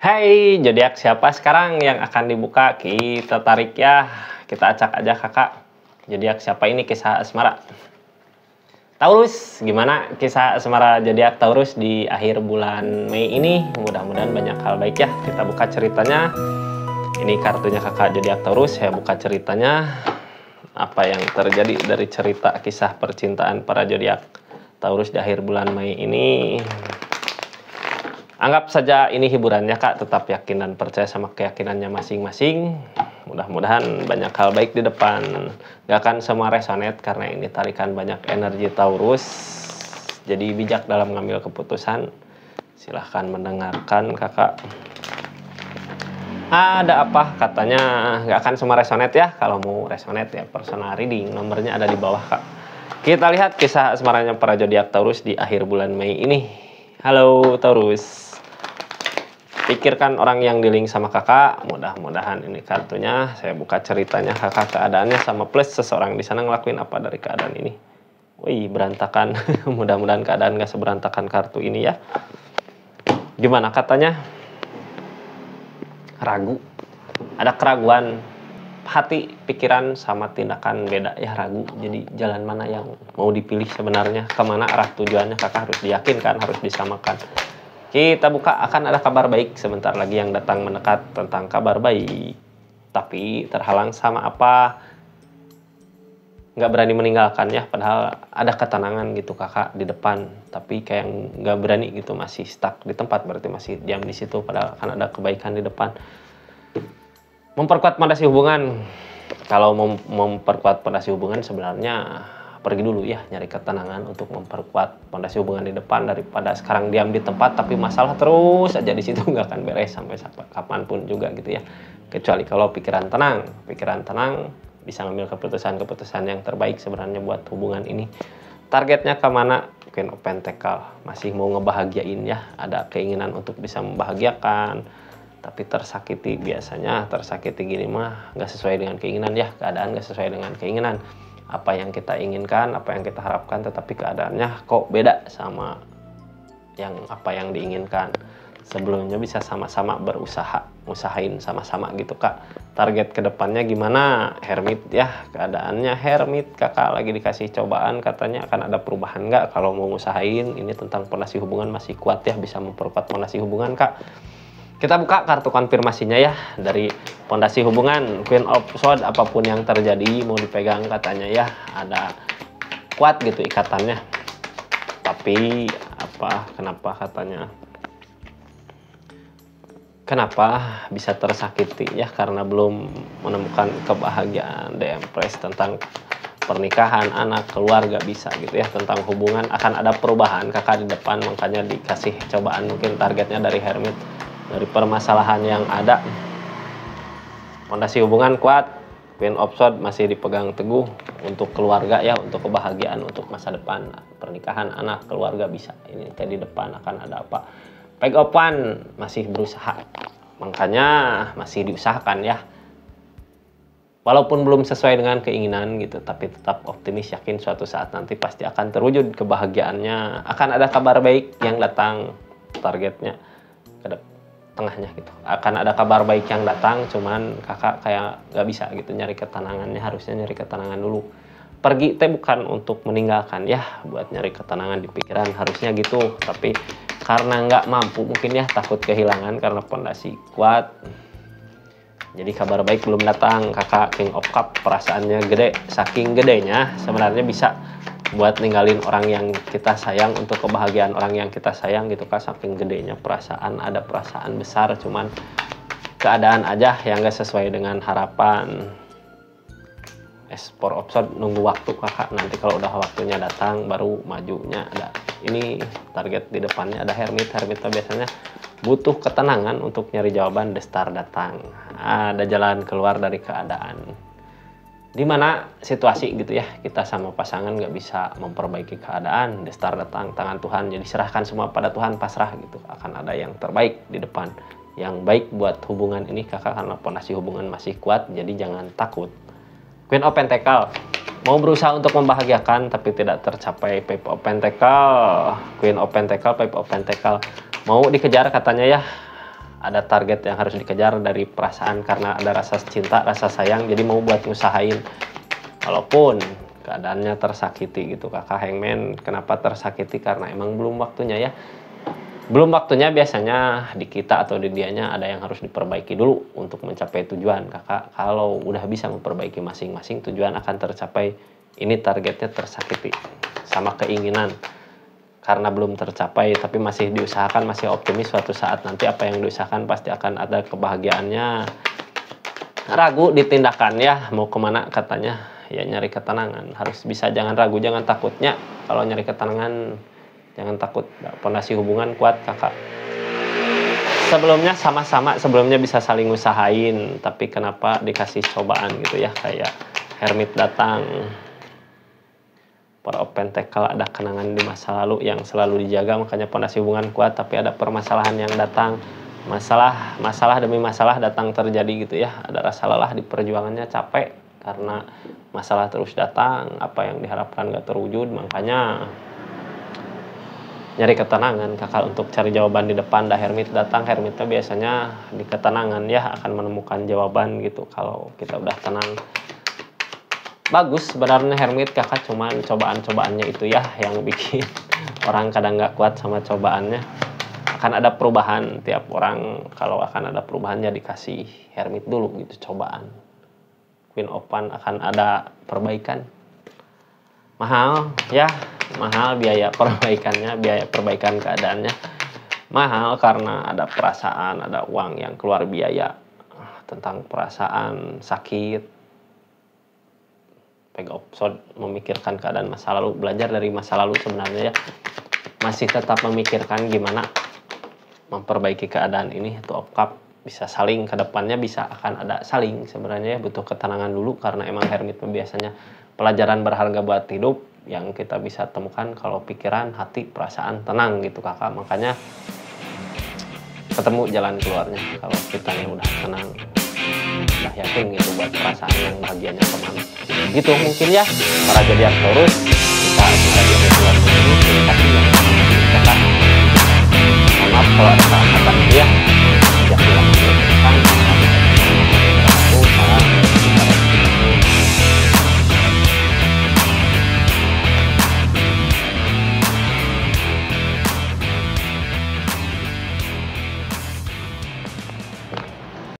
Hai, zodiak siapa sekarang yang akan dibuka? Kita tarik ya. Kita acak aja kakak. Zodiak siapa ini kisah asmara? Taurus, gimana kisah asmara zodiak Taurus di akhir bulan Mei ini? Mudah-mudahan banyak hal baik ya. Kita buka ceritanya. Ini kartunya kakak zodiak Taurus. Saya buka ceritanya. Apa yang terjadi dari cerita kisah percintaan para zodiak Taurus di akhir bulan Mei ini? Anggap saja ini hiburannya kak, tetap yakin dan percaya sama keyakinannya masing-masing. Mudah-mudahan banyak hal baik di depan. Gak akan semua resonate karena ini tarikan banyak energi Taurus. Jadi bijak dalam mengambil keputusan. Silahkan mendengarkan kakak. Ada apa katanya, gak akan semua resonate ya. Kalau mau resonate ya personal reading, nomornya ada di bawah kak. Kita lihat kisah asmaranya para zodiak Taurus di akhir bulan Mei ini. Halo Taurus. Pikirkan orang yang di-link sama kakak. Mudah-mudahan ini kartunya. Saya buka ceritanya kakak, keadaannya sama plus seseorang di sana ngelakuin apa dari keadaan ini. Wih, berantakan. Mudah-mudahan keadaan gak seberantakan kartu ini ya. Gimana katanya? Ragu. Ada keraguan. Hati, pikiran, sama tindakan beda ya, ragu. Jadi jalan mana yang mau dipilih sebenarnya? Kemana arah tujuannya? Kakak harus diyakinkan, harus disamakan. Kita buka, akan ada kabar baik sebentar lagi yang datang mendekat tentang kabar baik. Tapi terhalang sama apa? Nggak berani meninggalkan ya, padahal ada ketenangan gitu kakak di depan. Tapi kayak nggak berani gitu, masih stuck di tempat, berarti masih diam di situ. Padahal akan ada kebaikan di depan. Memperkuat pondasi hubungan. Kalau memperkuat pondasi hubungan sebenarnya pergi dulu ya, nyari ketenangan untuk memperkuat pondasi hubungan di depan daripada sekarang diam di tempat tapi masalah terus aja di situ, nggak akan beres sampai kapanpun juga gitu ya. Kecuali kalau pikiran tenang bisa ngambil keputusan-keputusan yang terbaik sebenarnya buat hubungan ini. Targetnya kemana? Queen of Pentacle, masih mau ngebahagiain ya, ada keinginan untuk bisa membahagiakan, tapi tersakiti. Biasanya tersakiti gini mah nggak sesuai dengan keinginan ya, keadaan nggak sesuai dengan keinginan. Apa yang kita inginkan, apa yang kita harapkan, tetapi keadaannya kok beda sama yang apa yang diinginkan. Sebelumnya bisa sama-sama berusaha, usahain sama-sama gitu kak. Target kedepannya gimana? Hermit ya, keadaannya hermit. Kakak lagi dikasih cobaan, katanya akan ada perubahan nggak kalau mau ngusahain. Ini tentang pondasi hubungan masih kuat ya, bisa memperkuat pondasi hubungan kak. Kita buka kartu konfirmasinya ya, dari pondasi hubungan Queen of Swords. Apapun yang terjadi mau dipegang katanya ya, ada kuat gitu ikatannya. Tapi kenapa katanya, kenapa bisa tersakiti ya, karena belum menemukan kebahagiaan. The Empress tentang pernikahan, anak, keluarga bisa gitu ya. Tentang hubungan akan ada perubahan kakak di depan, makanya dikasih cobaan. Mungkin targetnya dari Hermit, dari permasalahan yang ada. Fondasi hubungan kuat, Queen of Swords masih dipegang teguh untuk keluarga ya, untuk kebahagiaan, untuk masa depan, pernikahan, anak, keluarga bisa. Ini tadi depan akan ada apa? Page of Wands masih berusaha, makanya masih diusahakan ya. Walaupun belum sesuai dengan keinginan gitu, tapi tetap optimis, yakin suatu saat nanti pasti akan terwujud kebahagiaannya. Akan ada kabar baik yang datang, targetnya ke tengahnya gitu. Akan ada kabar baik yang datang, cuman kakak kayak nggak bisa gitu nyari ketenangannya. Harusnya nyari ketenangan dulu. Pergi teh bukan untuk meninggalkan ya, buat nyari ketenangan di pikiran, harusnya gitu. Tapi karena nggak mampu mungkin ya, takut kehilangan karena pondasi kuat. Jadi kabar baik belum datang kakak. King of Cup, perasaannya gede, saking gedenya sebenarnya bisa buat ninggalin orang yang kita sayang untuk kebahagiaan orang yang kita sayang gitu kak. Saking gedenya perasaan, ada perasaan besar, cuman keadaan aja yang gak sesuai dengan harapan. Four of Swords nunggu waktu kakak, nanti kalau udah waktunya datang baru majunya ada. Ini target di depannya ada Hermit. Hermit biasanya butuh ketenangan untuk nyari jawaban. The Star datang, ada jalan keluar dari keadaan di mana situasi gitu ya, kita sama pasangan nggak bisa memperbaiki keadaan. The Star datang, tangan Tuhan, jadi serahkan semua pada Tuhan, pasrah gitu. Akan ada yang terbaik di depan, yang baik buat hubungan ini kakak, karena pondasi hubungan masih kuat, jadi jangan takut. Queen of Pentacle, mau berusaha untuk membahagiakan tapi tidak tercapai. Page of Pentacle, Queen of Pentacle, Page of Pentacle, mau dikejar katanya ya, ada target yang harus dikejar dari perasaan karena ada rasa cinta, rasa sayang, jadi mau buat nyusahain walaupun keadaannya tersakiti gitu. Kakak hangman kenapa tersakiti karena emang belum waktunya ya, belum waktunya. Biasanya di kita atau di dianya ada yang harus diperbaiki dulu untuk mencapai tujuan. Kakak kalau udah bisa memperbaiki masing-masing, tujuan akan tercapai. Ini targetnya tersakiti sama keinginan karena belum tercapai, tapi masih diusahakan, masih optimis suatu saat nanti apa yang diusahakan pasti akan ada kebahagiaannya. Ragu ditindakan ya, mau kemana katanya, ya nyari ketenangan. Harus bisa, jangan ragu, jangan takutnya. Kalau nyari ketenangan, jangan takut. Pondasi hubungan kuat kakak. Sebelumnya sama-sama, sebelumnya bisa saling usahain, tapi kenapa dikasih cobaan gitu ya, kayak hermit datang. Para open tackle ada kenangan di masa lalu yang selalu dijaga, makanya pondasi hubungan kuat. Tapi ada permasalahan yang datang, masalah demi masalah datang terjadi gitu ya. Ada rasa lelah di perjuangannya, capek karena masalah terus datang, apa yang diharapkan gak terwujud. Makanya nyari ketenangan kakak untuk cari jawaban di depan. Dah hermit datang, hermitnya biasanya di ketenangan ya akan menemukan jawaban gitu kalau kita udah tenang. Bagus sebenarnya hermit kakak, cuman cobaan-cobaannya itu ya yang bikin orang kadang nggak kuat sama cobaannya. Akan ada perubahan tiap orang, kalau akan ada perubahan ya dikasih hermit dulu gitu cobaan. Queen Open akan ada perbaikan. Mahal ya, mahal biaya perbaikannya, biaya perbaikan keadaannya mahal karena ada perasaan, ada uang yang keluar biaya. Tentang perasaan, sakit, episode memikirkan keadaan masa lalu, belajar dari masa lalu sebenarnya ya, masih tetap memikirkan gimana memperbaiki keadaan ini. Itu of cup bisa saling ke depannya, bisa akan ada saling sebenarnya ya, butuh ketenangan dulu karena emang hermit biasanya pelajaran berharga buat hidup yang kita bisa temukan kalau pikiran, hati, perasaan tenang gitu kakak. Makanya ketemu jalan keluarnya kalau kita udah tenang, udah yakin gitu buat perasaan yang bahagianya kemana gitu. Mungkin ya para zodiak Taurus kita jadi keluar dulu, terima kasih yang kakak. Maaf kalau ada kesalahan ya.